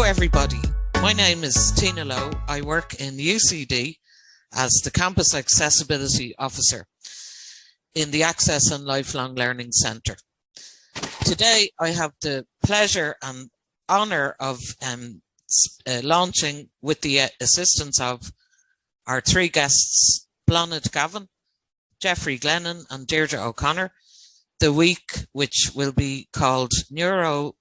everybody. My name is Tina Lowe. I work in UCD as the Campus Accessibility Officer in the Access and Lifelong Learning Centre. Today, I have the pleasure and honour of launching, with the assistance of our three guests, Bláthnaid Gavin, Jeffrey Glennon and Deirdre O'Connor, the week which will be called Neurodiversity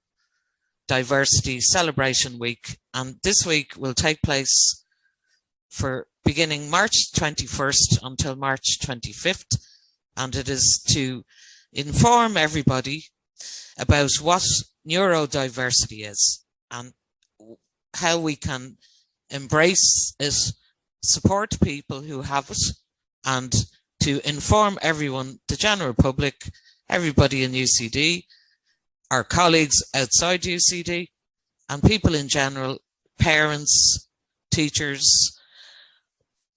Celebration Week. And this week will take place for beginning March 21st until March 25th. And it is to inform everybody about what neurodiversity is and how we can embrace it, support people who have it, and to inform everyone, the general public, everybody in UCD, our colleagues outside UCD, and people in general, parents, teachers,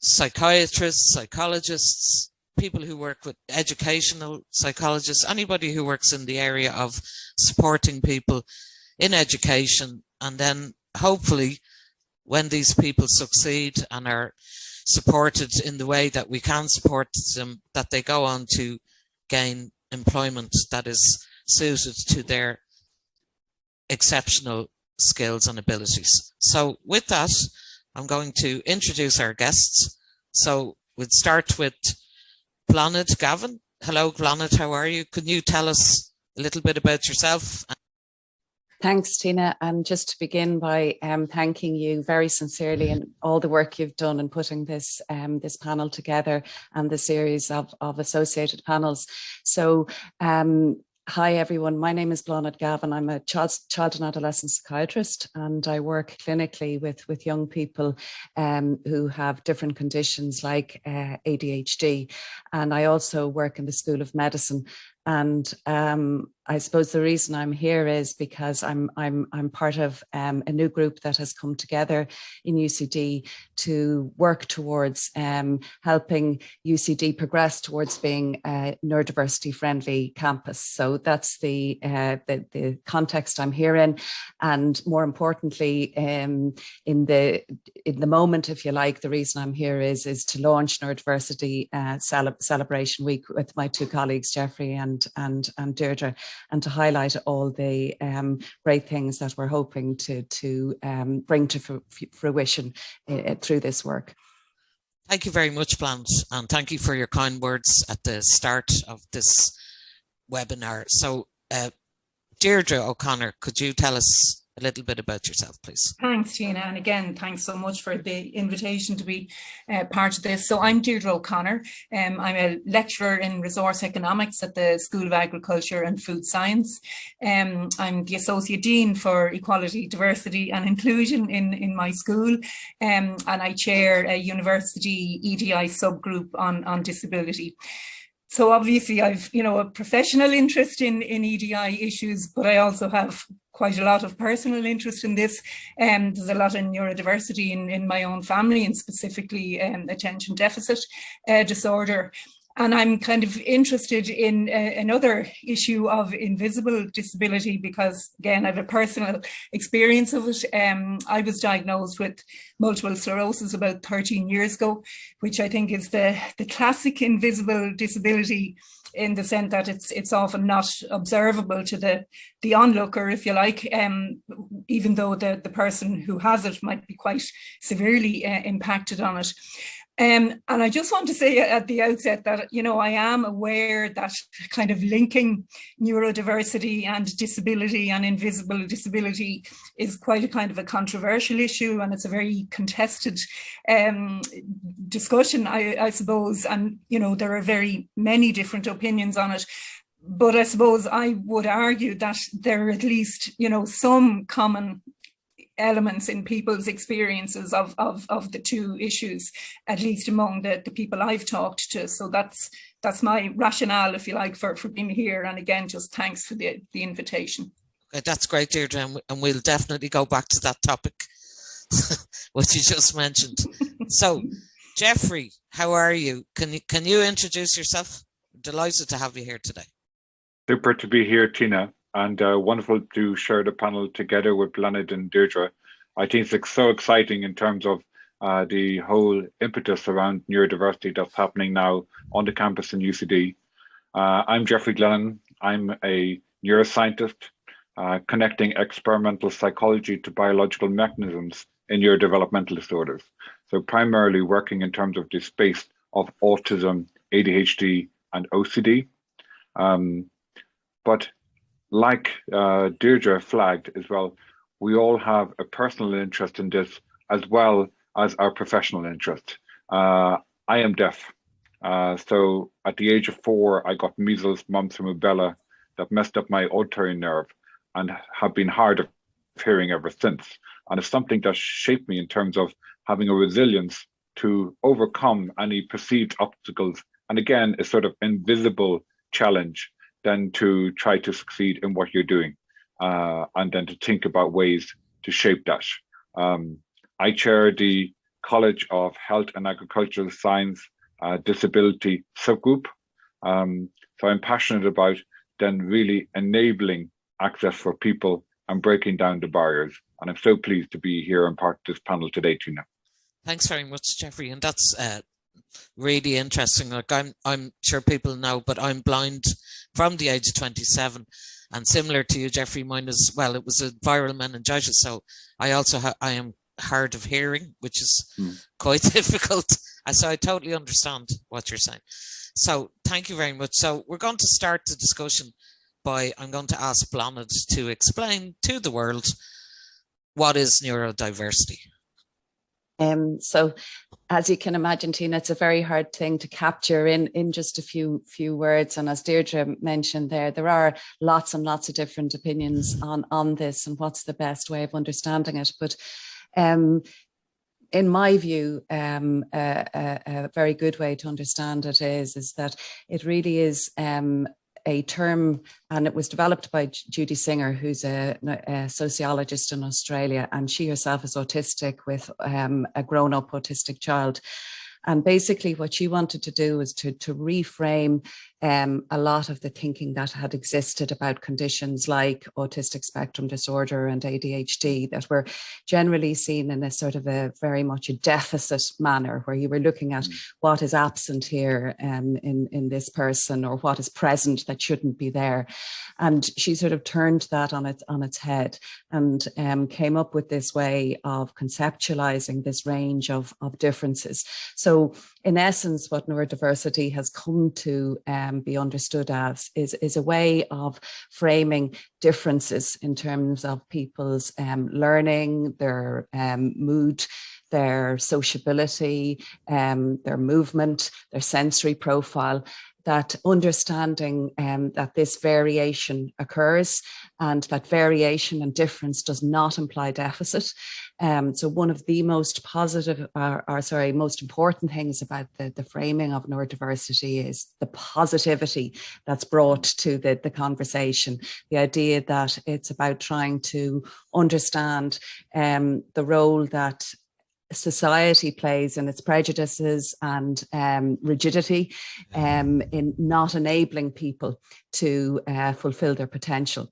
psychiatrists, psychologists, people who work with educational psychologists, anybody who works in the area of supporting people in education. And then hopefully when these people succeed and are supported in the way that we can support them, that they go on to gain employment that is suited to their exceptional skills and abilities. So with that, I'm going to introduce our guests. So we'll start with Bláthnaid Gavin. Hello, Bláthnaid, how are you? Can you tell us a little bit about yourself? Thanks, Tina. And just to begin by thanking you very sincerely and all the work you've done in putting this this panel together and the series of associated panels. So, hi everyone, my name is Bláthnaid Gavin. I'm a child and adolescent psychiatrist, and I work clinically with young people who have different conditions like ADHD. And I also work in the School of Medicine. And I suppose the reason I'm here is because I'm part of a new group that has come together in UCD to work towards helping UCD progress towards being a neurodiversity friendly campus. So that's the context I'm here in, and more importantly, in the moment, if you like, the reason I'm here is to launch Neurodiversity Celebration Week with my two colleagues, Jeffrey and Deirdre, and to highlight all the great things that we're hoping to bring to fruition through this work. Thank you very much, Bláthnaid, and thank you for your kind words at the start of this webinar. So, Deirdre O'Connor, could you tell us a little bit about yourself, please? Thanks, Tina. And again, thanks so much for the invitation to be part of this. So I'm Deirdre O'Connor. I'm a lecturer in resource economics at the School of Agriculture and Food Science. I'm the Associate Dean for Equality, Diversity and Inclusion in my school. And I chair a university EDI subgroup on disability. So obviously I've, a professional interest in EDI issues, but I also have quite a lot of personal interest in this. There's a lot of neurodiversity in my own family, and specifically attention deficit disorder. And I'm kind of interested in another issue of invisible disability because, again, I have a personal experience of it. I was diagnosed with multiple sclerosis about 13 years ago, which I think is the classic invisible disability, in the sense that it's often not observable to the onlooker, if you like, even though the person who has it might be quite severely impacted on it. And I just want to say at the outset that, I am aware that kind of linking neurodiversity and disability and invisible disability is quite a kind of a controversial issue, and it's a very contested discussion, I suppose. And, there are very many different opinions on it. But I suppose I would argue that there are at least, some common elements in people's experiences of the two issues, at least among the people I've talked to. So that's my rationale, if you like, for being here. And again, just thanks for the invitation. Okay, that's great, Deirdre, and we'll definitely go back to that topic, what you just mentioned. So, Jeffrey, how are you? Can you introduce yourself? Delighted to have you here today. Super to be here, Tina, and wonderful to share the panel together with Bláthnaid and Deirdre. I think it's so exciting in terms of the whole impetus around neurodiversity that's happening now on the campus in UCD. I'm Jeffrey Glennon. I'm a neuroscientist connecting experimental psychology to biological mechanisms in neurodevelopmental disorders. So primarily working in terms of the space of autism, ADHD, and OCD. But like Deirdre flagged as well, we all have a personal interest in this as well as our professional interest. I am deaf. So at the age of 4, I got measles, mumps, and rubella that messed up my auditory nerve and have been hard of hearing ever since. And it's something that shaped me in terms of having a resilience to overcome any perceived obstacles. And again, a sort of invisible challenge than to try to succeed in what you're doing. And then to think about ways to shape that. I chair the College of Health and Agricultural Science Disability subgroup. So I'm passionate about then really enabling access for people and breaking down the barriers. And I'm so pleased to be here and part of this panel today, Tina. Thanks very much, Jeffrey. And that's really interesting. Like I'm sure people know, but I'm blind from the age of 27. And similar to you, Jeffrey, mine as well, it was a viral meningitis. So I also I am hard of hearing, which is quite difficult. So I totally understand what you're saying. So thank you very much. So we're going to start the discussion by, I'm going to ask Bláthnaid to explain to the world what is neurodiversity. So as you can imagine, Tina, it's a very hard thing to capture in just a few words. And as Deirdre mentioned there are lots and lots of different opinions on this and what's the best way of understanding it. But in my view, a very good way to understand it is that it really is a term, and it was developed by Judy Singer, who's a sociologist in Australia, and she herself is autistic with a grown-up autistic child. And basically what she wanted to do was to reframe a lot of the thinking that had existed about conditions like autistic spectrum disorder and ADHD that were generally seen in a sort of a very much a deficit manner, where you were looking at what is absent here in this person, or what is present that shouldn't be there. And she sort of turned that on its head and came up with this way of conceptualizing this range of differences. So in essence, what neurodiversity has come to be understood as is a way of framing differences in terms of people's learning, their mood, their sociability, their movement, their sensory profile, that understanding that this variation occurs, and that variation and difference does not imply deficit. So one of the most most important things about the framing of neurodiversity is the positivity that's brought to the conversation. The idea that it's about trying to understand the role that society plays in its prejudices and rigidity in not enabling people to fulfill their potential.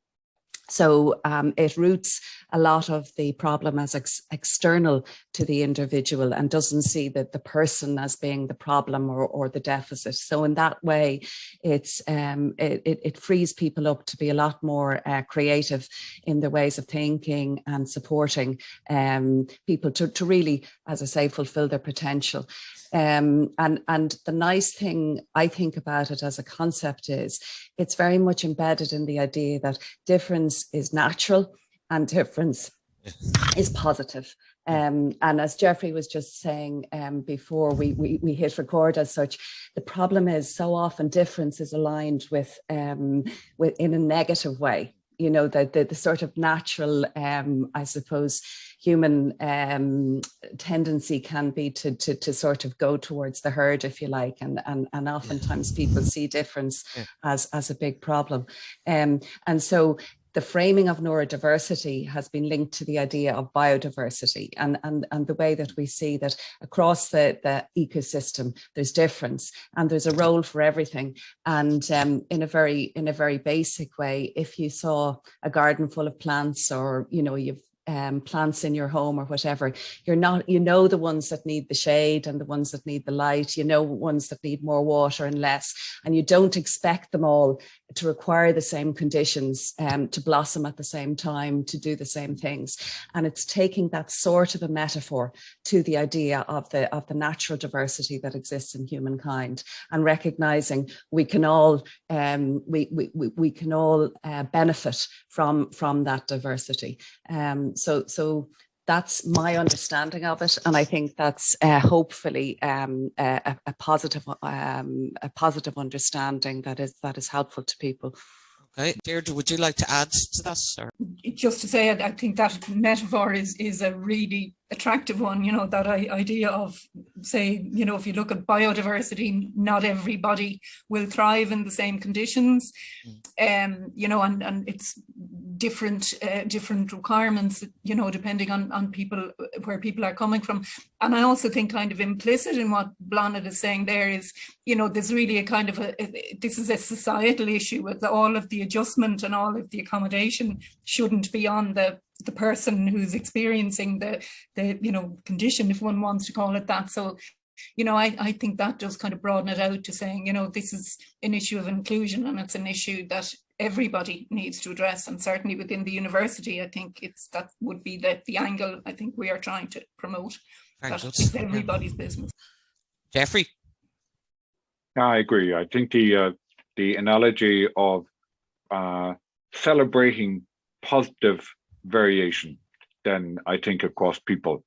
So it roots a lot of the problem as external to the individual and doesn't see the person as being the problem or the deficit. So in that way, it frees people up to be a lot more creative in their ways of thinking and supporting people to really, as I say, fulfill their potential. And the nice thing I think about it as a concept is it's very much embedded in the idea that difference is natural and difference is positive. And as Jeffrey was just saying before we hit record as such, the problem is so often difference is aligned with in a negative way. You know, the sort of natural, I suppose, human tendency can be to sort of go towards the herd, if you like, and oftentimes people see difference as a big problem. And so the framing of neurodiversity has been linked to the idea of biodiversity and the way that we see that across the ecosystem, there's difference and there's a role for everything. And in a very basic way, if you saw a garden full of plants, or, you know, you've plants in your home or whatever. You're not, you know, the ones that need the shade and the ones that need the light, you know, ones that need more water and less, and you don't expect them all to require the same conditions to blossom at the same time, to do the same things. And it's taking that sort of a metaphor to the idea of the natural diversity that exists in humankind, and recognizing we can all we can all benefit from that diversity. So that's my understanding of it, and I think that's hopefully a positive understanding that is helpful to people. Okay, Deirdre, would you like to add to that? Or? Just to say, I think that metaphor is a really attractive one, you know, that idea of, say, you know, if you look at biodiversity, not everybody will thrive in the same conditions, you know, and it's different requirements, you know, depending on people, where people are coming from. And I also think kind of implicit in what Bláthnaid is saying there is, you know, there's really a kind of this is a societal issue with all of the adjustment and all of the accommodation shouldn't be on the person who's experiencing the you know, condition, if one wants to call it that. So, you know, I think that does kind of broaden it out to saying, you know, this is an issue of inclusion, and it's an issue that everybody needs to address. And certainly within the university, I think that would be the angle I think we are trying to promote. That it's everybody's business. Jeffrey? I agree. I think the analogy of celebrating positive variation, then I think across people,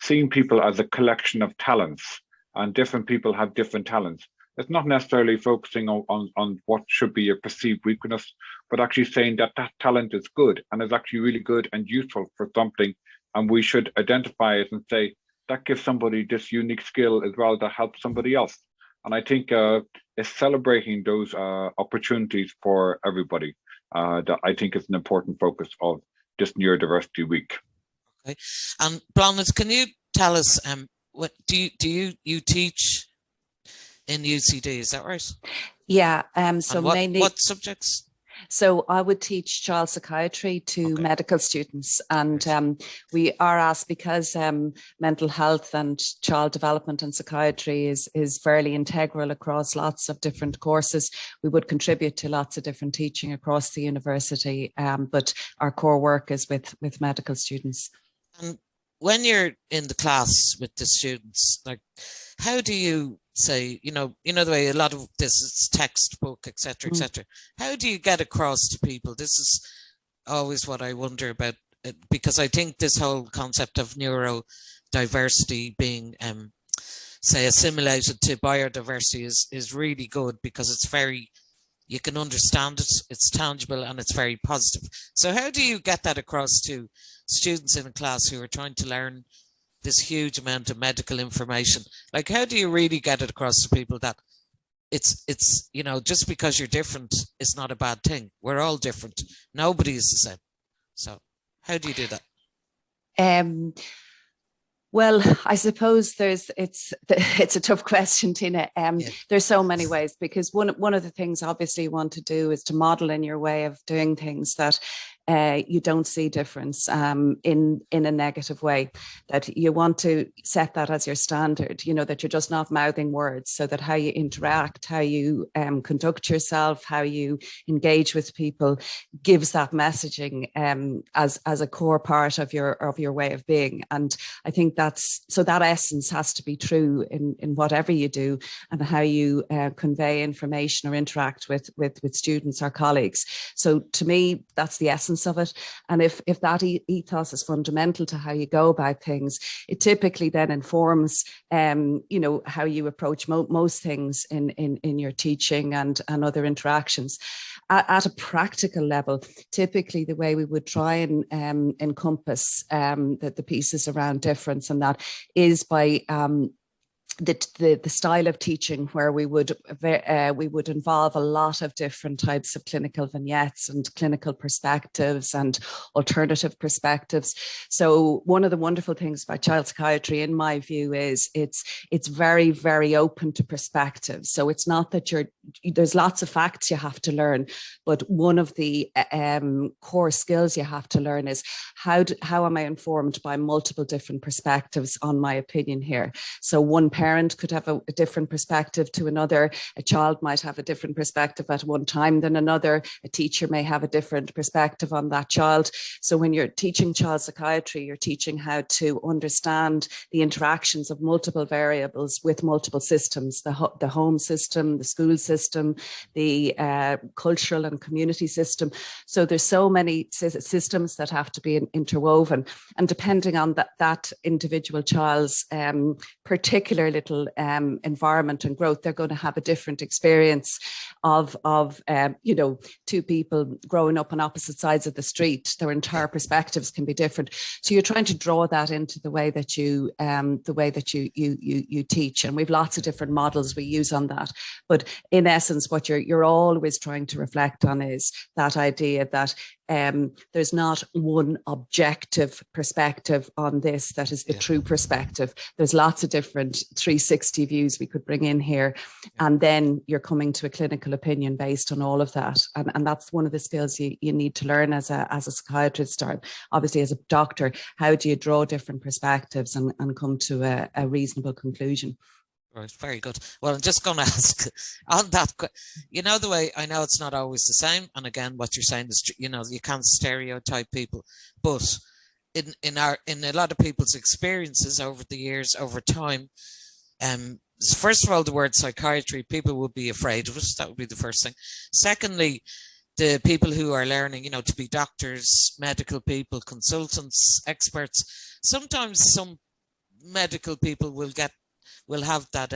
seeing people as a collection of talents, and different people have different talents. It's not necessarily focusing on what should be a perceived weakness, but actually saying that talent is good and is actually really good and useful for something, and we should identify it and say that gives somebody this unique skill as well that helps somebody else. And I think it's celebrating those opportunities for everybody that I think is an important focus of this Neurodiversity Week. Okay, and Bláthnaid, can you tell us what do you teach in UCD? Is that right? Yeah. So mainly what subjects? So I would teach child psychiatry to medical students, and we are asked, because mental health and child development and psychiatry is fairly integral across lots of different courses. We would contribute to lots of different teaching across the university, but our core work is with medical students. And when you're in the class with the students, like, how do you say, you know the way a lot of this is textbook, etc., etc. How do you get across to people? This is always what I wonder about, because I think this whole concept of neurodiversity being, say, assimilated to biodiversity is really good, because it's very, you can understand it, it's tangible, and it's very positive. So how do you get that across to students in a class who are trying to learn this huge amount of medical information? Like, how do you really get it across to people that it's you know, just because you're different is not a bad thing. We're all different. Nobody is the same. So how do you do that? Well, I suppose it's a tough question, Tina. There's so many ways, because one of the things obviously you want to do is to model in your way of doing things that you don't see difference in a negative way, that you want to set that as your standard, you know, that you're just not mouthing words, so that how you interact, how you conduct yourself, how you engage with people gives that messaging as a core part of your way of being. And I think that essence has to be true in whatever you do, and how you convey information or interact with students or colleagues. So to me, that's the essence of it. And if that ethos is fundamental to how you go about things, it typically then informs you know, how you approach most things in your teaching and other interactions. At a practical level, typically the way we would try and encompass the pieces around difference, and that is by the style of teaching where we would involve a lot of different types of clinical vignettes and clinical perspectives and alternative perspectives. So one of the wonderful things about child psychiatry, in my view, is it's very, very open to perspectives. So it's not that there's lots of facts you have to learn, but one of the core skills you have to learn is how am I informed by multiple different perspectives on my opinion here. So one parent could have a different perspective to another. A child might have a different perspective at one time than another. A teacher may have a different perspective on that child. So when you're teaching child psychiatry, you're teaching how to understand the interactions of multiple variables with multiple systems, the home system, the school system, the cultural and community system. So there's so many systems that have to be interwoven. And depending on that individual child's particular little environment and growth, they're going to have a different experience of two people growing up on opposite sides of the street. Their entire perspectives can be different. So you're trying to draw that into the way that you teach, and we've lots of different models we use on that. But in essence, what you're always trying to reflect on is that idea that there's not one objective perspective on this that is the true perspective. There's lots of different 360 views we could bring in here, and then you're coming to a clinical opinion based on all of that. And that's one of the skills you need to learn as a psychiatrist, or obviously as a doctor. How do you draw different perspectives and come to a reasonable conclusion? Right, very good. Well, I'm just going to ask on that, the way I know it's not always the same. And again, what you're saying is, you can't stereotype people, but in a lot of people's experiences over the years, over time, first of all, the word psychiatry, people would be afraid of it. That would be the first thing. Secondly, the people who are learning, to be doctors, medical people, consultants, experts, sometimes some medical people will have that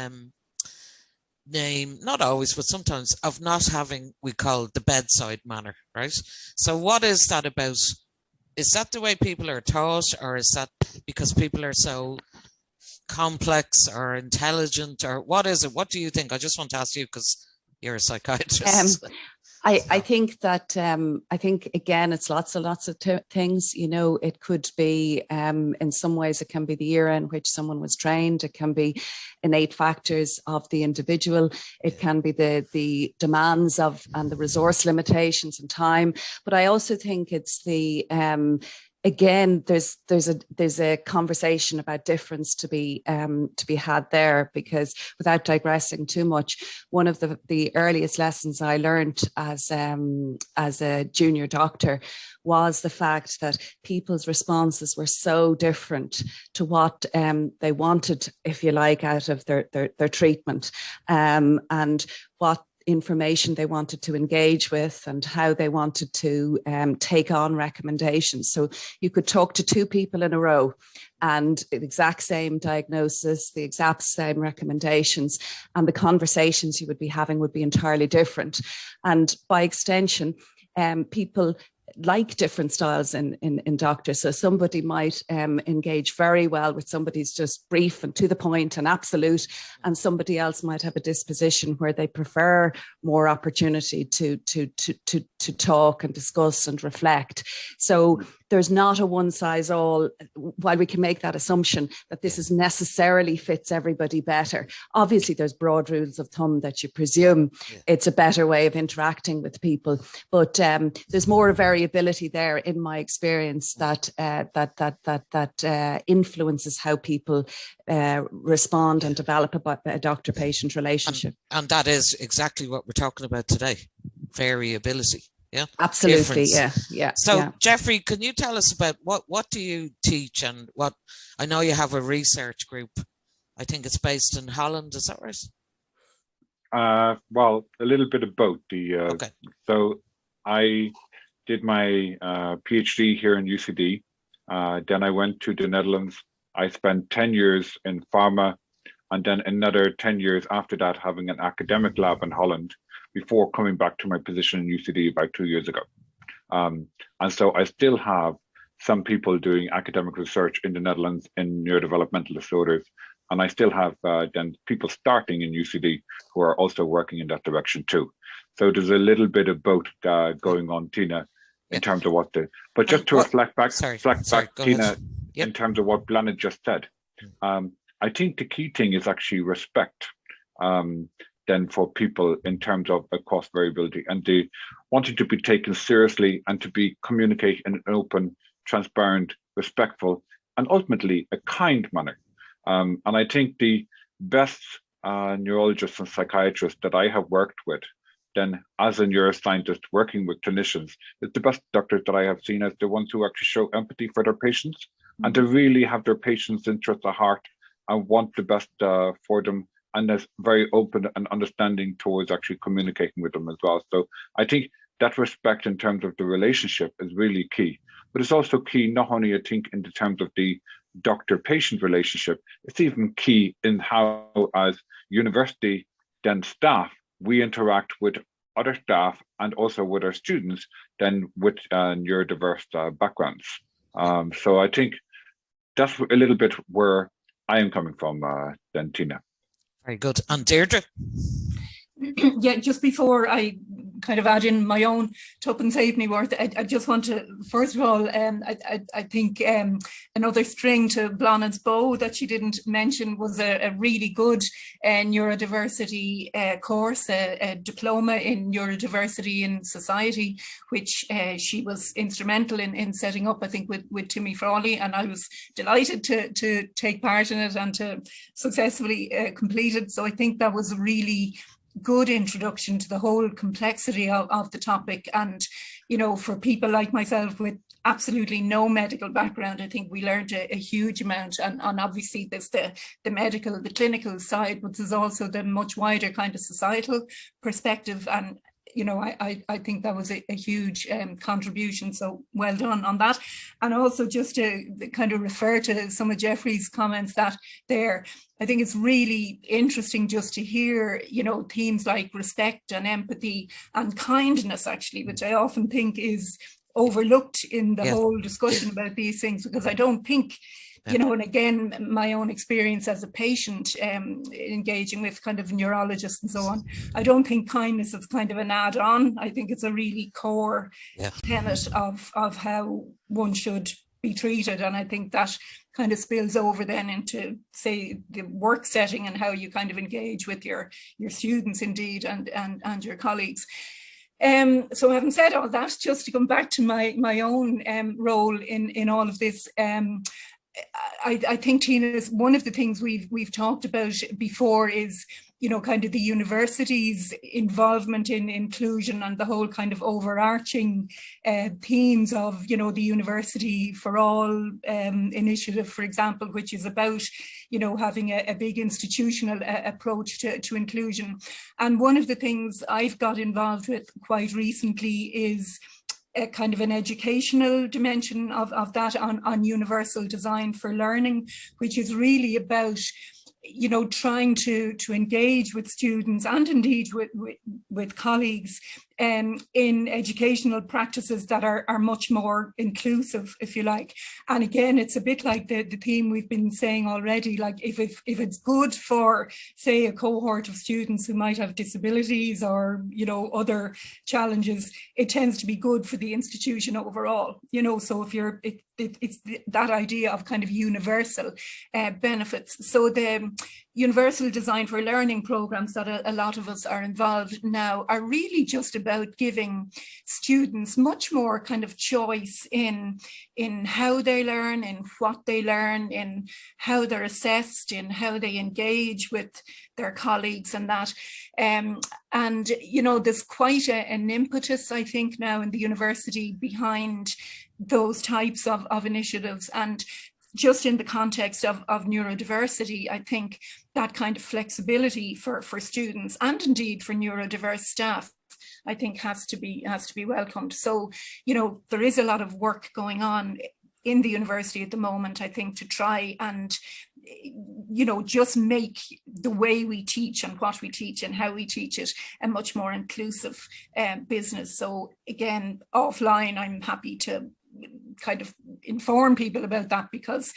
name, not always, but sometimes, of not having, we call the bedside manner, right? So what is that about? Is that the way people are taught, or is that because people are so complex or intelligent, or what is it? What do you think? I just want to ask you because you're a psychiatrist. I think that again, it's lots of things. It could be in some ways it can be the era in which someone was trained. It can be innate factors of the individual. It can be the demands of and the resource limitations and time. But I also think it's the again, there's a conversation about difference to be had there, because without digressing too much, one of the earliest lessons I learned as a junior doctor was the fact that people's responses were so different to what they wanted, if you like, out of their treatment, and what information they wanted to engage with and how they wanted to take on recommendations. So you could talk to two people in a row and the exact same diagnosis, the exact same recommendations, and the conversations you would be having would be entirely different. And by extension, people like different styles in doctors. So somebody might engage very well with somebody who's just brief and to the point and absolute, and somebody else might have a disposition where they prefer more opportunity to talk and discuss and reflect. So there's not a one size all, while we can make that assumption that this is necessarily fits everybody better. Obviously, there's broad rules of thumb that you presume it's a better way of interacting with people, but there's more variability there, in my experience, that influences how people respond and develop a doctor-patient relationship. And that is exactly what we're talking about today: variability. Yeah, absolutely. Difference. Yeah. So, Jeffrey, can you tell us about what do you teach, and what? I know you have a research group. I think it's based in Holland. Is that right? Well, a little bit of both. Okay. So I did my PhD here in UCD. Then I went to the Netherlands. I spent 10 years in pharma, and then another 10 years after that having an academic lab in Holland, before coming back to my position in UCD about 2 years ago. And so I still have some people doing academic research in the Netherlands in neurodevelopmental disorders, And I still have then people starting in UCD who are also working in that direction too. So there's a little bit of both going on, Tina, in terms of what the, but just to reflect back, Tina, in terms of what Blanna just said, I think the key thing is actually respect then for people in terms of cost variability and the wanting to be taken seriously and to be communicate in an open, transparent, respectful, and ultimately a kind manner. And I think the best neurologists and psychiatrists that I have worked with, then as a neuroscientist working with clinicians, is the best doctors that I have seen as the ones who actually show empathy for their patients and to really have their patients' interests at heart and want the best for them, and is very open and understanding towards actually communicating with them as well. So I think that respect in terms of the relationship is really key. But it's also key, not only I think in the terms of the doctor-patient relationship, it's even key in how as university then staff, we interact with other staff and also with our students then with neurodiverse backgrounds. So I think that's a little bit where I am coming from then, Tina. Very good. And Deirdre? Yeah, just before I kind of add in my own tuppence halfpenny worth, I just want to, first of all, I think another string to Blanna's bow that she didn't mention was a really good neurodiversity course, a diploma in neurodiversity in society, which she was instrumental in setting up, I think, with Timmy Frawley, and I was delighted to take part in it and to successfully complete it. So I think that was a really good introduction to the whole complexity of the topic. And, you know, for people like myself with absolutely no medical background, I think we learned a huge amount. And obviously there's the medical, the clinical side, but there's also the much wider kind of societal perspective. And, you know, I think that was a huge contribution. So well done on that. And also just to kind of refer to some of Jeffrey's comments that there, I think it's really interesting just to hear, you know, themes like respect and empathy and kindness, actually, which I often think is overlooked in the whole discussion about these things, because I don't think, you know, and again, my own experience as a patient engaging with kind of neurologists and so on, I don't think kindness is kind of an add-on. I think it's a really core tenet of how one should be treated. And I think that kind of spills over then into, say, the work setting and how you kind of engage with your students indeed and your colleagues. So having said all that, just to come back to my own role in all of this, I think, Tina, one of the things we've talked about before is, you know, kind of the university's involvement in inclusion and the whole kind of overarching themes of, you know, the University for All initiative, for example, which is about, you know, having a big institutional approach to inclusion. And one of the things I've got involved with quite recently is a kind of an educational dimension of that on universal design for learning, which is really about, you know, trying to engage with students and indeed with colleagues in educational practices that are much more inclusive, if you like. And again, it's a bit like the theme we've been saying already, like if it's good for, say, a cohort of students who might have disabilities or, you know, other challenges, it tends to be good for the institution overall, you know. So if it's that idea of kind of universal benefits. So the universal design for learning programs that a lot of us are involved now are really just about giving students much more kind of choice in how they learn, in what they learn, in how they're assessed, in how they engage with their colleagues and that. And, you know, there's quite an impetus, I think, now in the university behind those types of initiatives. And just in the context of neurodiversity, I think that kind of flexibility for students and indeed for neurodiverse staff, I think has to be welcomed. So, you know, there is a lot of work going on in the university at the moment, I think, to try and, you know, just make the way we teach and what we teach and how we teach it a much more inclusive business. So again, offline, I'm happy to kind of inform people about that, because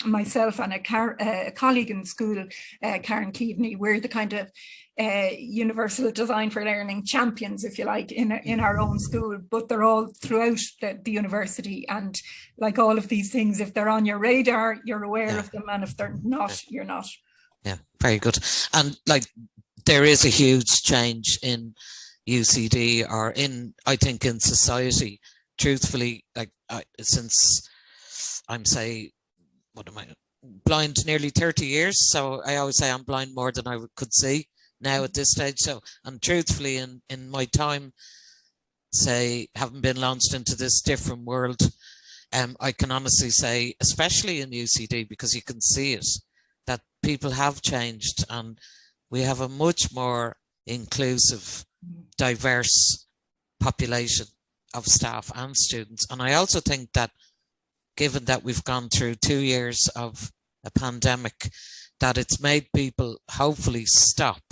myself and a colleague in school, Karen Keaveney, we're the kind of universal design for learning champions, if you like, in our own school, but they're all throughout the university. And like all of these things, if they're on your radar, you're aware of them, and if they're not, you're not. Yeah, very good. And like, there is a huge change in UCD, or I think in society, truthfully, like since I'm blind nearly 30 years, so I always say I'm blind more than I could see now at this stage. So, and truthfully, in my time, say, having been launched into this different world, I can honestly say, especially in UCD, because you can see it, that people have changed, and we have a much more inclusive, diverse population of staff and students. And I also think that, given that we've gone through 2 years of a pandemic, that it's made people hopefully stop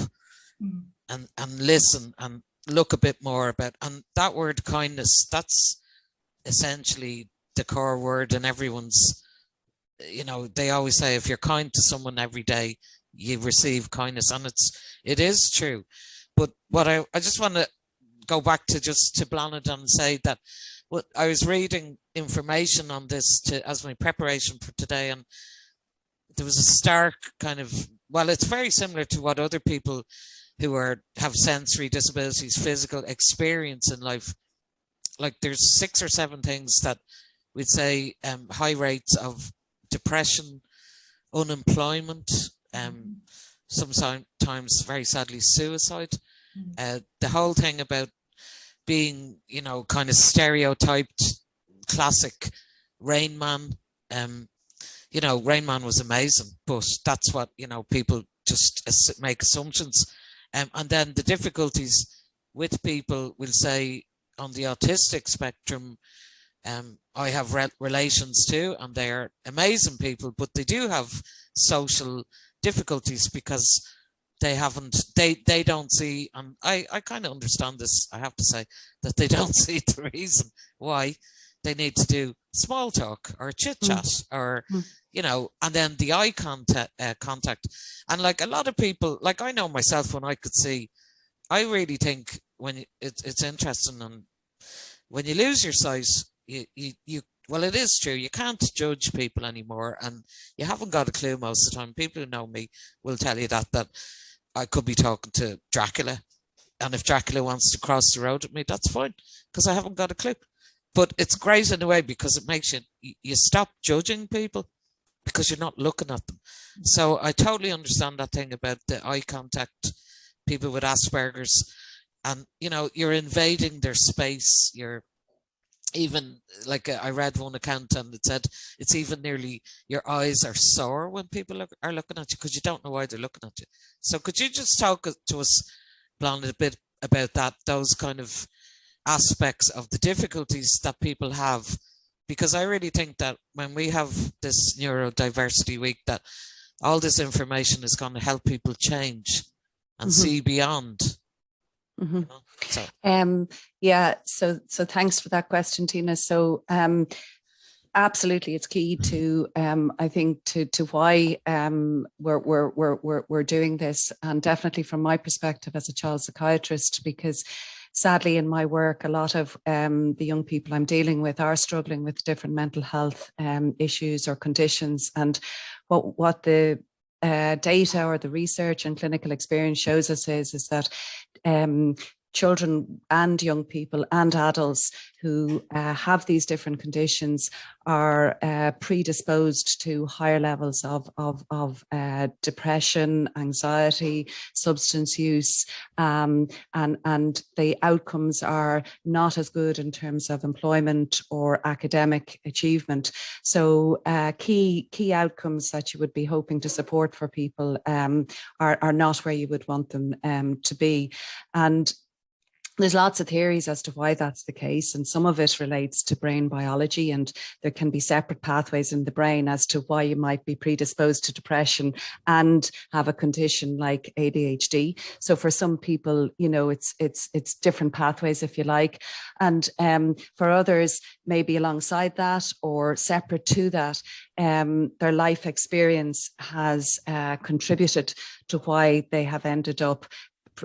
and listen and look a bit more about, and that word kindness, that's essentially the core word in everyone's, they always say, if you're kind to someone every day, you receive kindness, and it is true. But what I just want to go back to, just to Blanad, and say that I was reading information on this as my preparation for today, and there was a stark kind of, well, it's very similar to what other people who have sensory disabilities, physical experience in life. Like, there's 6 or 7 things that we'd say, high rates of depression, unemployment, sometimes very sadly suicide, the whole thing about being, kind of stereotyped, classic Rain Man. Rain Man was amazing, but that's what, people just make assumptions. And then the difficulties with people, will say, on the autistic spectrum, I have relations too, and they're amazing people, but they do have social difficulties because they don't see, and I kind of understand this, I have to say, that they don't see the reason why they need to do small talk or chit chat or, and then the eye contact. And like, a lot of people, like, I know myself, when I could see, I really think when it's interesting, and when you lose your sight, you well, it is true, you can't judge people anymore, and you haven't got a clue most of the time. People who know me will tell you that I could be talking to Dracula, and if Dracula wants to cross the road with me, that's fine, because I haven't got a clue. But it's great in a way, because it makes you stop judging people, because you're not looking at them. So I totally understand that thing about the eye contact, people with Asperger's, and you're invading their space. You're even, like, I read one account, and it said it's even nearly, your eyes are sore when people are looking at you, because you don't know why they're looking at you. So could you just talk to us, Blanad, a bit about that, those kind of aspects of the difficulties that people have? Because I really think that when we have this Neurodiversity Week, that all this information is going to help people change and see beyond. So thanks for that question, Tina. So absolutely, it's key to I think to why we're doing this, and definitely from my perspective as a child psychiatrist, because sadly in my work, a lot of the young people I'm dealing with are struggling with different mental health issues or conditions, and what the data or the research and clinical experience shows us is that children and young people and adults who have these different conditions are predisposed to higher levels of depression, anxiety, substance use, and the outcomes are not as good in terms of employment or academic achievement. So key outcomes that you would be hoping to support for people are not where you would want them to be. And There's lots of theories as to why that's the case, and some of it relates to brain biology, and there can be separate pathways in the brain as to why you might be predisposed to depression and have a condition like ADHD. So for some people, you know, it's different pathways, if you like, and for others, maybe alongside that or separate to that, their life experience has contributed to why they have ended up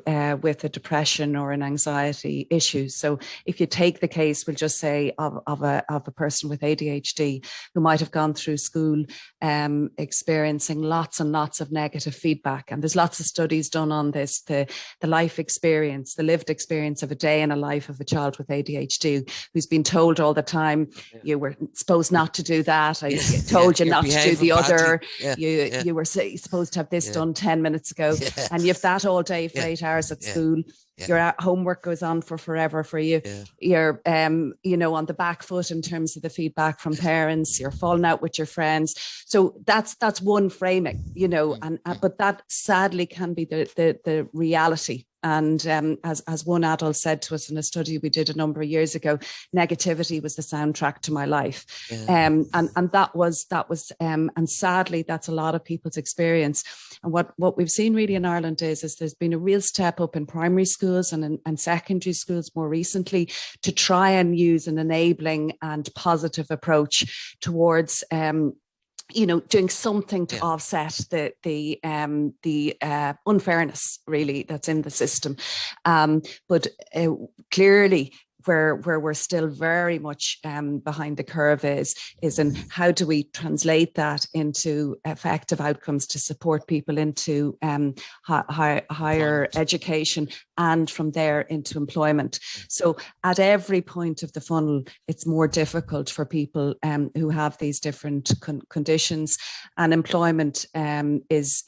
with a depression or an anxiety issue. So if you take the case, we'll just say of a person with ADHD who might have gone through school experiencing lots and lots of negative feedback. And there's lots of studies done on this, the life experience, the lived experience of a day in a life of a child with ADHD who's been told all the time, you were supposed not to do that. I told you not to do the other. You were supposed to have this done 10 minutes ago. And you've that all day for 8 hours at school. Your homework goes on for forever for you. You're you know, on the back foot in terms of the feedback from parents. You're falling out with your friends. So that's one framing, you know, and but that sadly can be the reality. And as one adult said to us in a study we did a number of years ago, negativity was the soundtrack to my life. And that was and sadly that's a lot of people's experience. And what we've seen really in Ireland is there's been a real step up in primary schools and secondary schools more recently to try and use an enabling and positive approach towards you know, doing something to offset the unfairness really that's in the system. But clearly, where we're still very much behind the curve is in how do we translate that into effective outcomes to support people into higher education and from there into employment. So at every point of the funnel, it's more difficult for people who have these different conditions, and employment is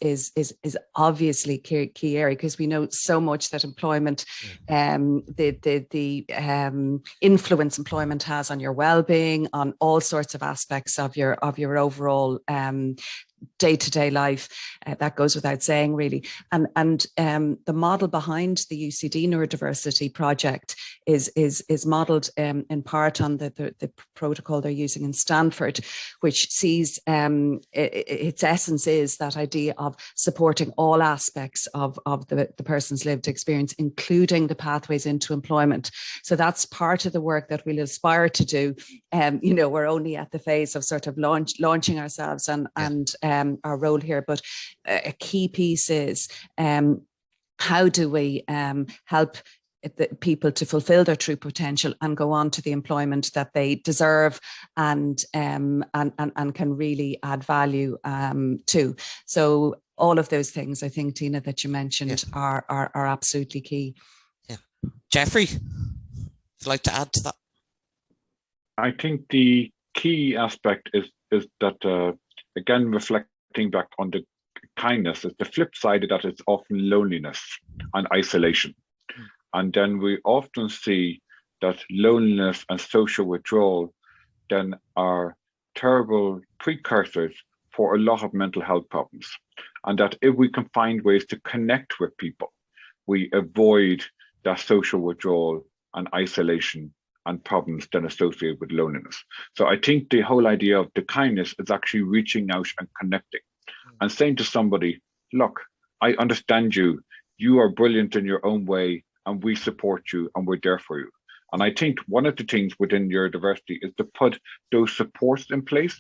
obviously key area, because we know so much that employment, the influence employment has on your well-being, on all sorts of aspects of your overall day-to-day life. That goes without saying, really. And the model behind the UCD Neurodiversity project is modelled in part on the protocol they're using in Stanford, which sees its essence is that idea of supporting all aspects of the person's lived experience, including the pathways into employment. So that's part of the work that we'll aspire to do. You know, we're only at the phase of sort of launching ourselves and our role here, but a key piece is how do we help the people to fulfill their true potential and go on to the employment that they deserve and can really add value to. So all of those things, I think, Tina, that you mentioned are absolutely key. Yeah, Jeffrey, would you like to add to that? I think the key aspect is that again, reflecting back on the kindness, is the flip side of that is often loneliness and isolation. And then we often see that loneliness and social withdrawal then are terrible precursors for a lot of mental health problems. And that if we can find ways to connect with people, we avoid that social withdrawal and isolation and problems then associated with loneliness. So I think the whole idea of the kindness is actually reaching out and connecting and saying to somebody, look, I understand you. You are brilliant in your own way, and we support you and we're there for you. And I think one of the things within neurodiversity is to put those supports in place,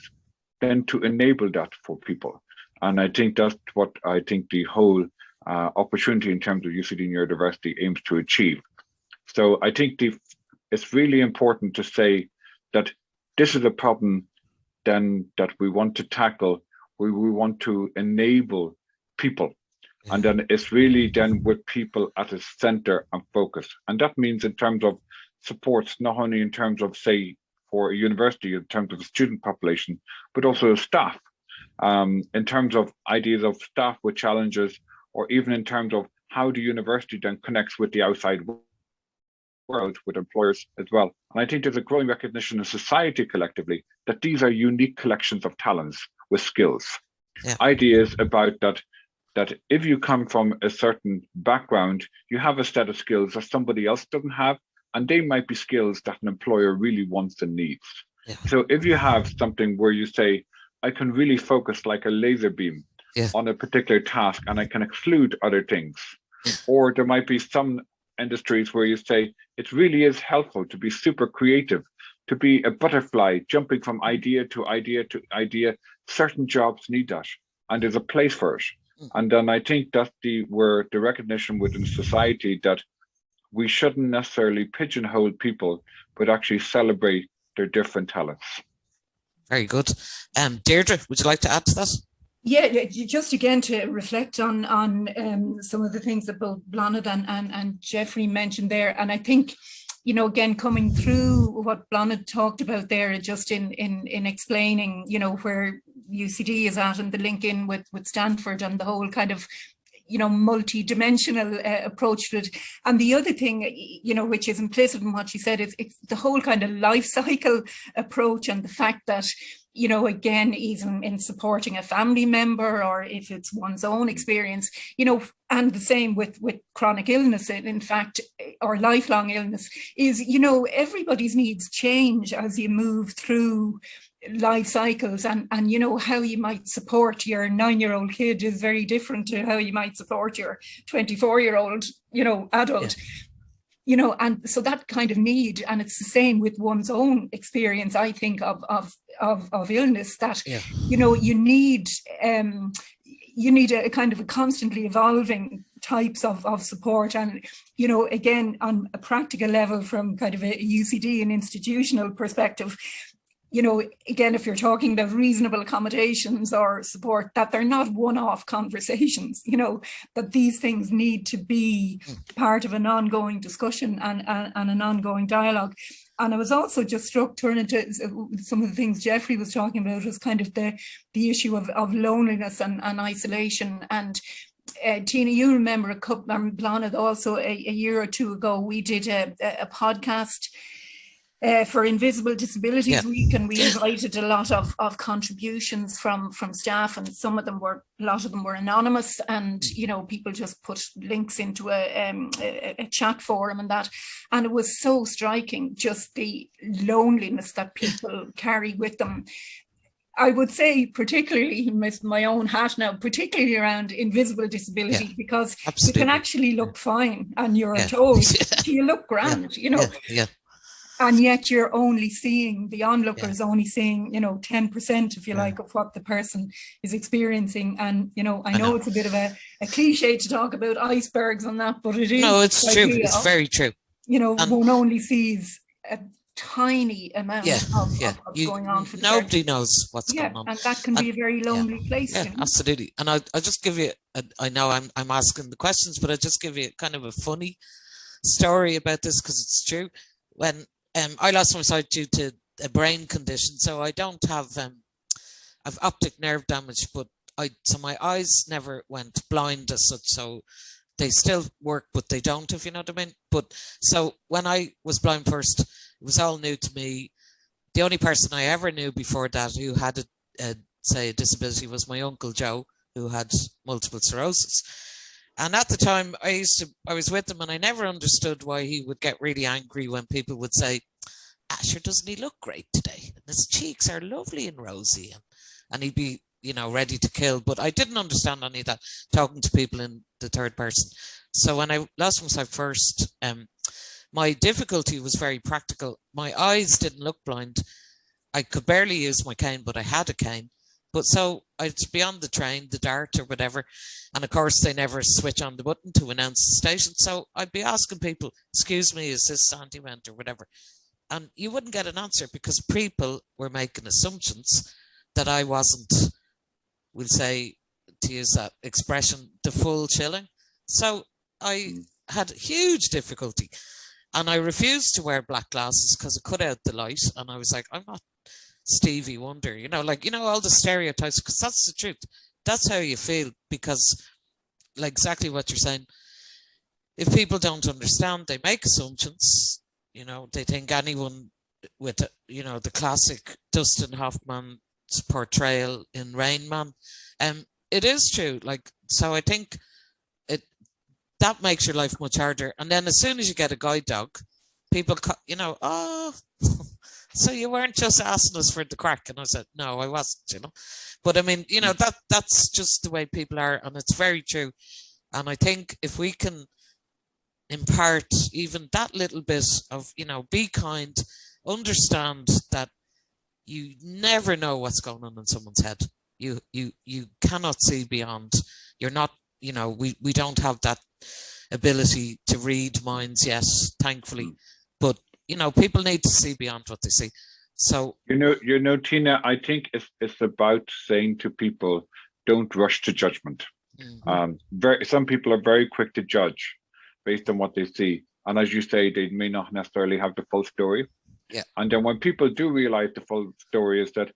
then to enable that for people. And I think that's what I think the whole opportunity in terms of UCD neurodiversity aims to achieve. So I think it's really important to say that this is a problem then that we want to tackle, where we want to enable people. And then it's really then with people at its center and focus. And that means in terms of supports, not only in terms of, say, for a university, in terms of the student population, but also staff, in terms of ideas of staff with challenges, or even in terms of how the university then connects with the outside world, with employers as well. And I think there's a growing recognition in society collectively that these are unique collections of talents with skills. Ideas about that that if you come from a certain background, you have a set of skills that somebody else doesn't have, and they might be skills that an employer really wants and needs. Yeah. So if you have something where you say, I can really focus like a laser beam on a particular task and I can exclude other things, or there might be some industries where you say, it really is helpful to be super creative, to be a butterfly, jumping from idea to idea to idea. Certain jobs need that, and there's a place for it. And then I think that's where the recognition within society that we shouldn't necessarily pigeonhole people, but actually celebrate their different talents. Very good. Deirdre, would you like to add to that? Yeah, just again to reflect on some of the things that both Bláthnaid and Jeffrey mentioned there. And I think, you know, again, coming through what Bláthnaid talked about there, just in explaining, you know, where UCD is at and the link in with Stanford and the whole kind of, you know, multi-dimensional approach to it. And the other thing, you know, which is implicit in what she said, is it's the whole kind of life cycle approach, and the fact that, you know, again, even in supporting a family member or if it's one's own experience, you know, and the same with chronic illness, in fact, or lifelong illness, is, you know, everybody's needs change as you move through life cycles, and you know, how you might support your 9-year-old kid is very different to how you might support your 24-year-old, you know, adult. You know, and so that kind of need, and it's the same with one's own experience, I think, of illness, that you know, you need a kind of a constantly evolving types of support. And, you know, again, on a practical level, from kind of a UCD and institutional perspective, you know, again, if you're talking about reasonable accommodations or support, that they're not one-off conversations, you know, that these things need to be part of an ongoing discussion and an ongoing dialogue. And I was also just struck, turning to some of the things Jeffrey was talking about, was kind of the issue of loneliness and isolation. And Tina, you remember a couple, and Bláthnaid also, a year or two ago, we did a podcast for Invisible Disabilities Week, and we invited a lot of contributions from staff, and a lot of them were anonymous, and, you know, people just put links into a chat forum and that, and it was so striking, just the loneliness that people carry with them. I would say, particularly, with my own hat now, particularly around invisible disability, because you can actually look fine, and you're told you look grand, you know. And yet you're only seeing, the onlooker's only seeing, you know, 10%, if you like, of what the person is experiencing. And, you know, I know it's a bit of a cliche to talk about icebergs and that, but it is. No, it's true. It's very true. You know, one only sees a tiny amount of what's going on for the nobody knows what's going on. And that can be a very lonely place. Yeah, you know? Absolutely. And I'll just give you, I know I'm asking the questions, but I'll just give you kind of a funny story about this, because it's true. When I lost my sight due to a brain condition, so I don't have I've optic nerve damage, but so my eyes never went blind as such, so they still work, but they don't, if you know what I mean. But so when I was blind first, it was all new to me. The only person I ever knew before that who had a disability was my Uncle Joe, who had multiple sclerosis. And at the time, I was with him, and I never understood why he would get really angry when people would say, "Sure, doesn't he look great today? And his cheeks are lovely and rosy," and he'd be, you know, ready to kill. But I didn't understand any of that, talking to people in the third person. So when I lost my sight first, my difficulty was very practical. My eyes didn't look blind. I could barely use my cane, but I had a cane. But so I'd be on the train, the DART or whatever, and of course they never switch on the button to announce the station. So I'd be asking people, "Excuse me, is this Sandy Went?" or whatever. And you wouldn't get an answer, because people were making assumptions that I wasn't, we'll say, to use that expression, the full shilling. So I had huge difficulty, and I refused to wear black glasses because it cut out the light. And I was like, I'm not Stevie Wonder, you know, like, you know, all the stereotypes, because that's the truth. That's how you feel, because, like, exactly what you're saying, if people don't understand, they make assumptions. You know, they think anyone with, you know, the classic Dustin Hoffman's portrayal in Rain Man, it is true. Like, so I think that makes your life much harder. And then as soon as you get a guide dog, people, oh, so you weren't just asking us for the crack. And I said, no, I wasn't, But I mean, that's just the way people are. And it's very true. And I think if we can impart even that little bit of, be kind, understand that you never know what's going on in someone's head. You cannot see beyond. You're not, we don't have that ability to read minds, yes, thankfully. But, people need to see beyond what they see. So, Tina, I think it's about saying to people, don't rush to judgment. Some people are very quick to judge based on what they see. And as you say, they may not necessarily have the full story. Yeah. And then when people do realize the full story is that,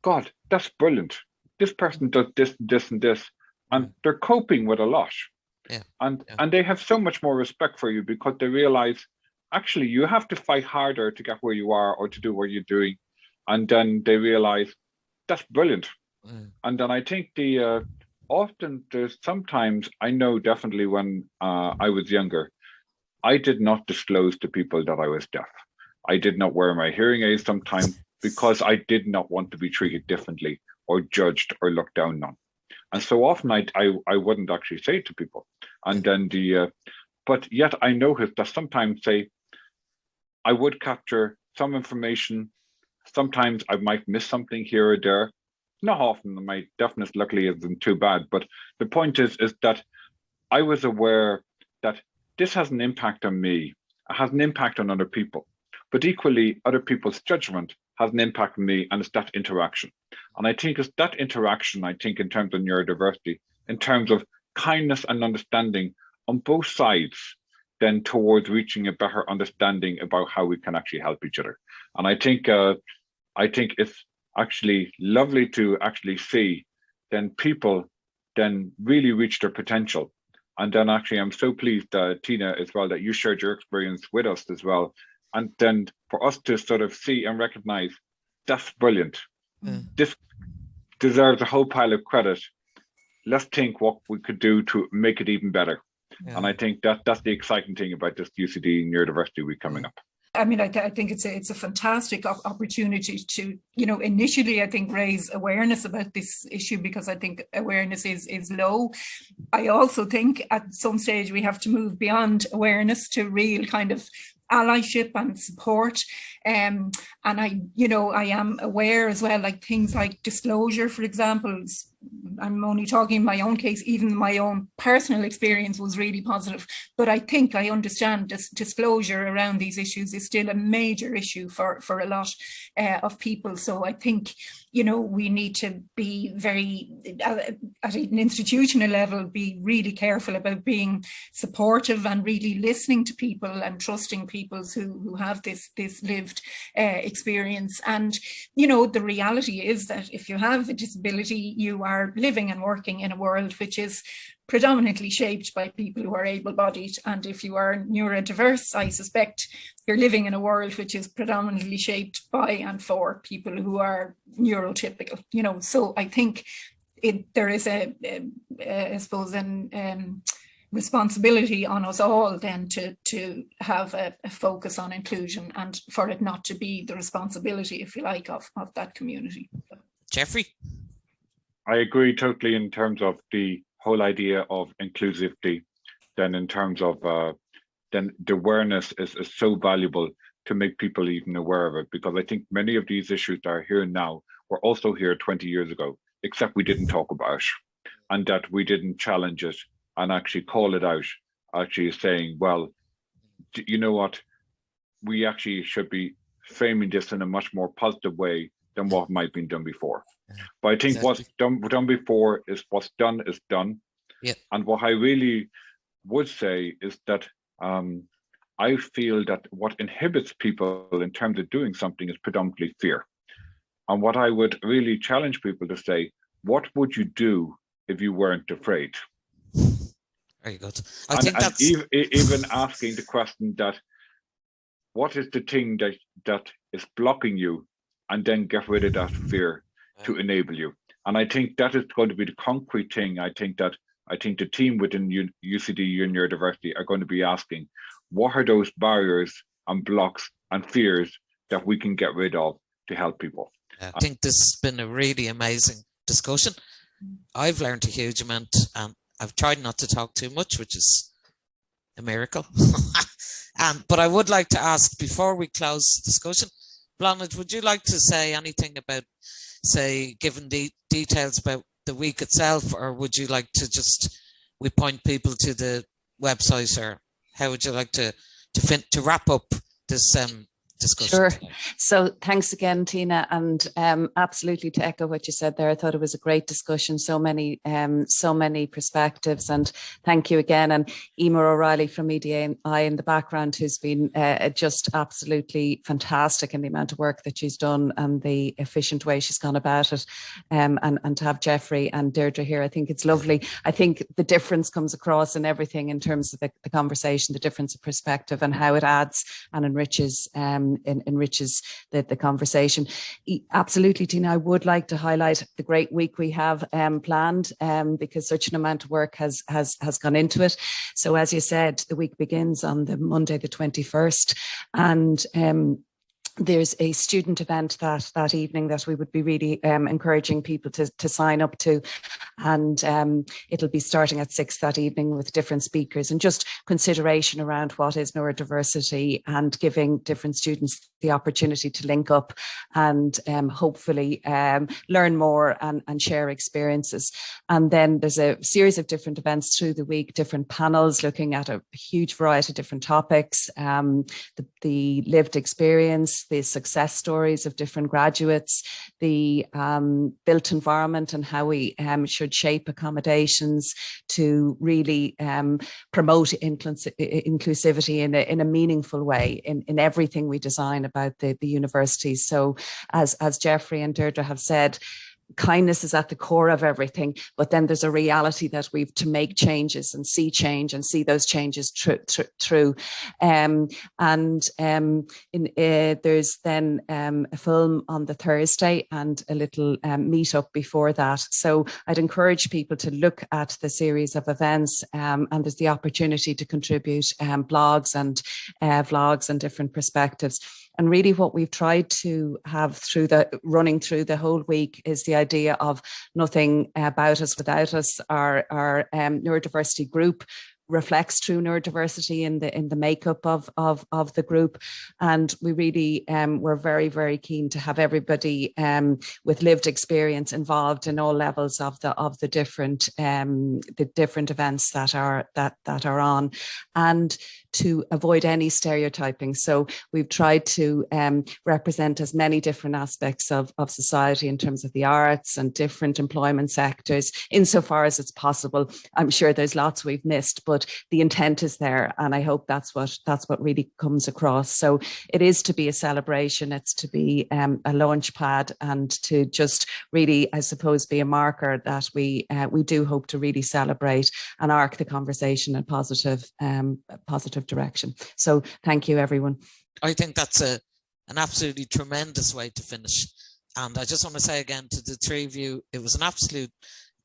God, that's brilliant. This person does this, this, and this, and they're coping with a lot. Yeah. And they have so much more respect for you because they realize, actually, you have to fight harder to get where you are or to do what you're doing. And then they realize, that's brilliant. And then I think often there's sometimes, I know definitely when I was younger, I did not disclose to people that I was deaf. I did not wear my hearing aids sometimes because I did not want to be treated differently or judged or looked down on. And so often I wouldn't actually say it to people. And then but yet I noticed that sometimes, say, I would capture some information. Sometimes I might miss something here or there. Not often. My deafness luckily isn't too bad. But the point is that I was aware that this has an impact on me. It has an impact on other people. But equally, other people's judgment has an impact on me, and it's that interaction. And I think it's that interaction, I think, in terms of neurodiversity, in terms of kindness and understanding on both sides, then towards reaching a better understanding about how we can actually help each other. And I think it's actually lovely to actually see then people then really reach their potential. And then actually, I'm so pleased, Tina, as well, that you shared your experience with us as well. And then for us to sort of see and recognize, that's brilliant. This deserves a whole pile of credit. Let's think what we could do to make it even better. Yeah. And I think that's the exciting thing about this UCD Neurodiversity Week coming up. I mean, I think it's a fantastic opportunity to, initially, I think, raise awareness about this issue, because I think awareness is low. I also think at some stage we have to move beyond awareness to real kind of allyship and support. And I am aware as well, like things like disclosure, for example. I'm only talking in my own case, even my own personal experience was really positive. But I think I understand disclosure around these issues is still a major issue for a lot of people. So I think, we need to be very, at an institutional level, be really careful about being supportive and really listening to people and trusting people who have this lived experience. And, the reality is that if you have a disability, you are living and working in a world which is predominantly shaped by people who are able-bodied. And if you are neurodiverse, I suspect you're living in a world which is predominantly shaped by and for people who are neurotypical. So I think there is I suppose, responsibility on us all then to have a focus on inclusion, and for it not to be the responsibility, if you like, of that community. Jeffrey? I agree totally in terms of the whole idea of inclusivity. Then in terms of then the awareness is so valuable to make people even aware of it, because I think many of these issues that are here now were also here 20 years ago, except we didn't talk about it, and that we didn't challenge it and actually call it out, actually saying, well, you know what, we actually should be framing this in a much more positive way than what might have been done before. But I think what's done before is what's done is done. Yeah. And what I really would say is that I feel that what inhibits people in terms of doing something is predominantly fear. And what I would really challenge people to say, what would you do if you weren't afraid? Very good. I think that's even asking the question that, what is the thing that is blocking you, and then get rid of that fear to enable you. And I think that is going to be the concrete thing. I think the team within UCD Neurodiversity are going to be asking, what are those barriers and blocks and fears that we can get rid of to help people? I think this has been a really amazing discussion. I've learned a huge amount, and I've tried not to talk too much, which is a miracle. But I would like to ask, before we close the discussion, Bláthnaid, would you like to say anything about, say, giving the details about the week itself, or would you like to just, we point people to the website, or how would you like to wrap up this discussion? Sure. Today? So thanks again, Tina, and absolutely to echo what you said there. I thought it was a great discussion, so many perspectives, and thank you again. And Emer O'Reilly from EDI in the background, who's been just absolutely fantastic in the amount of work that she's done and the efficient way she's gone about it. And to have Jeffrey and Deirdre here, I think it's lovely. I think the difference comes across in everything in terms of the conversation, the difference of perspective, and how it adds and enriches the conversation. Absolutely, Tina, I would like to highlight the great week we have planned, because such an amount of work has gone into it. So as you said, the week begins on the Monday the 21st, and there's a student event that evening that we would be really encouraging people to sign up to, and it'll be starting at 6 that evening with different speakers, and just consideration around what is neurodiversity and giving different students the opportunity to link up and hopefully learn more and share experiences. And then there's a series of different events through the week, different panels looking at a huge variety of different topics, the lived experience, the success stories of different graduates, the built environment and how we should shape accommodations to really promote inclusivity in a meaningful way in everything we design about the universities. So as Jeffrey and Deirdre have said, kindness is at the core of everything, but then there's a reality that we've to make changes and see change and see those changes through. There's then a film on the Thursday and a little meetup before that. So I'd encourage people to look at the series of events, and there's the opportunity to contribute blogs and vlogs and different perspectives. And really what we've tried to have running through the whole week is the idea of nothing about us without us. Our neurodiversity group reflects true neurodiversity in the makeup of the group, and we really we're very, very keen to have everybody with lived experience involved in all levels of the different events that are on, and to avoid any stereotyping. So we've tried to represent as many different aspects of society in terms of the arts and different employment sectors insofar as it's possible. I'm sure there's lots we've missed, but the intent is there, and I hope that's what really comes across. So it is to be a celebration, it's to be a launch pad, and to just really, I suppose, be a marker that we do hope to really celebrate and arc the conversation in positive direction. So thank you, everyone. I think that's an absolutely tremendous way to finish. And I just want to say again to the three of you, it was an absolute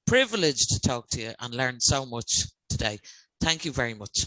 privilege to talk to you and learn so much today. Thank you very much.